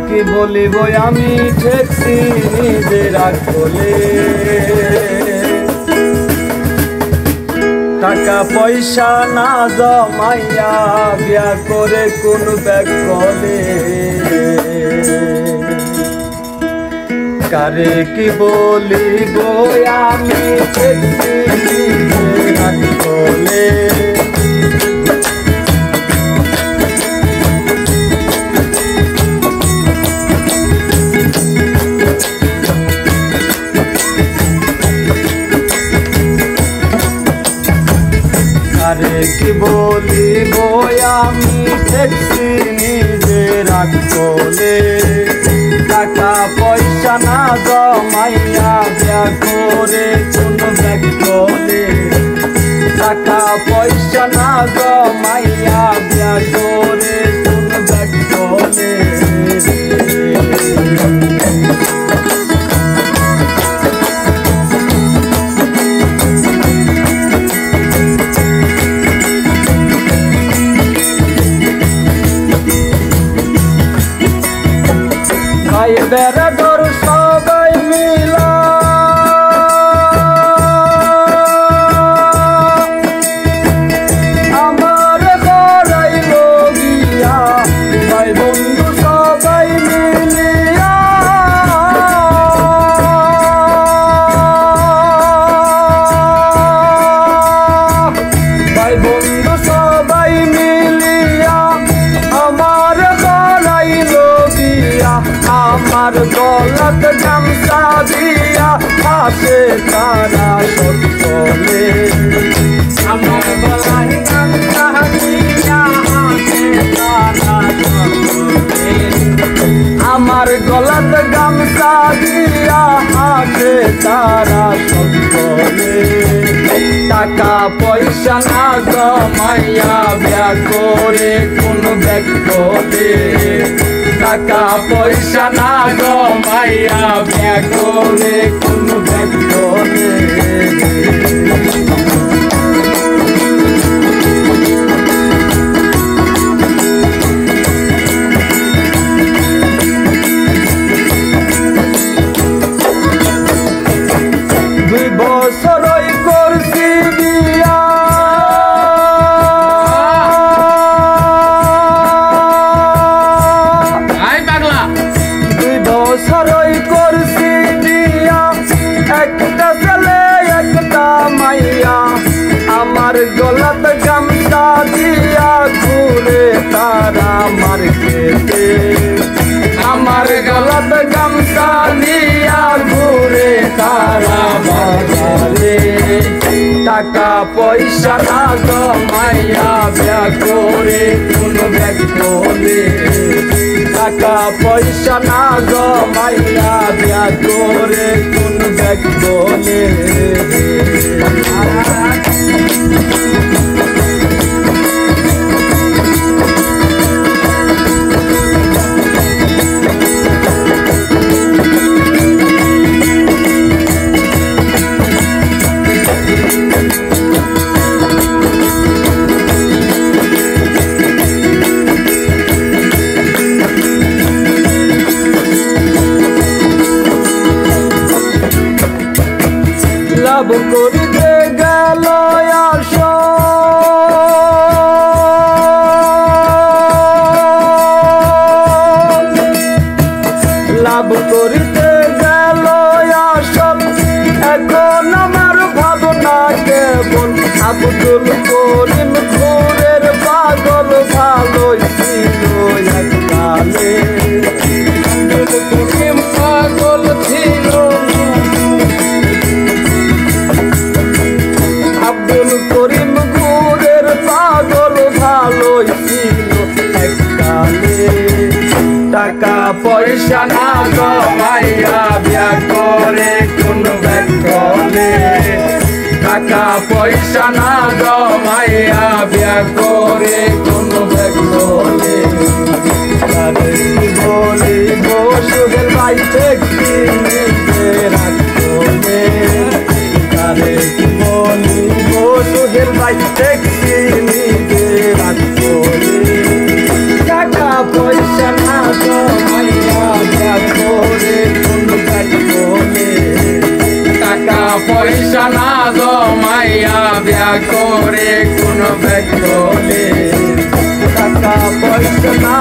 কি বলিব আমি ঠেকছি নিজের আকলে টাকা পয়সা না জমাইয়া বিয়া করে কোন ব্যাগ কলে কারে কি বলিব আমি ঠেকছি নিজের আকলে আরে কি বলিব আমি ঠেকছি নিজের আকলে টাকা পয়সা না জমাইয়া বিয়া করে কোন ব্যাগ কলে টাকা পয়সা না জমাইয়া বিয়া করে কোন ব্যাগ কলে ভাই বেড়াদর সবাই মিলা আমার ঘরাইল গিয়া ভাই বন্ধু সবাই মিলিয়া ভাই বন্ধু সবাই মিলিয়া আমার ঘরাইল গিয়া আমার গলাত গামছা দিয়া হাসে তারা সকলে আমার গলায় গামছা দিয়া হাসে তারা সকলে আমার গলাত গামছা দিয়া হাসে তারা সকলে টাকা পয়সা না জমাইয়া বিয়া করে কোন ব্যাগ কলে টাকা পয়সা না জমাইয়া বিয়া করে কোন ব্যাগ কলে দুই বছরই করছি বিয়া বছরই করছি বিয়া একটা ছেলে একটা মাইয়া আমার গলাত গামছা দিয়া ঘুরে তারা মার্কেটে আমার গলাত গামছা দিয়া ঘুরে তারা বাজারে টাকা পয়সা না জমাইয়া বিয়া করে কোন ব্যাগ কলে টাকা পয়সা না জমাইয়া বিয়া করে কোন ব্যাগ কলে লাভ করিতে গেল আস লাভ করিতে গেল আসল এখন আমার ভাবনা কেবল আব্দুল করিম ঘুরের পাগল ভালোই ছিল এককালে আব্দুল করিম পাগল ছিল আব্দুল করিম ঘুরের পাগল ভালোই ছিল এককালে টাকা পয়সা না জমাইয়া বিয়া করে কোন ব্যাগ কলে টাকা পয়সা না জমাইয়া বিয়া করে কোন ব্যাগ কলে কি বলিব সুখের ভাই দেখি নিজের আকলে কি বলিব সুখের ভাই দেখি নিজের আকলে টাকা পয়সা না জমাইয়া পয়সা না জমাইয়া বিয়া করে কোন ব্যক্তি টাকা পয়সা না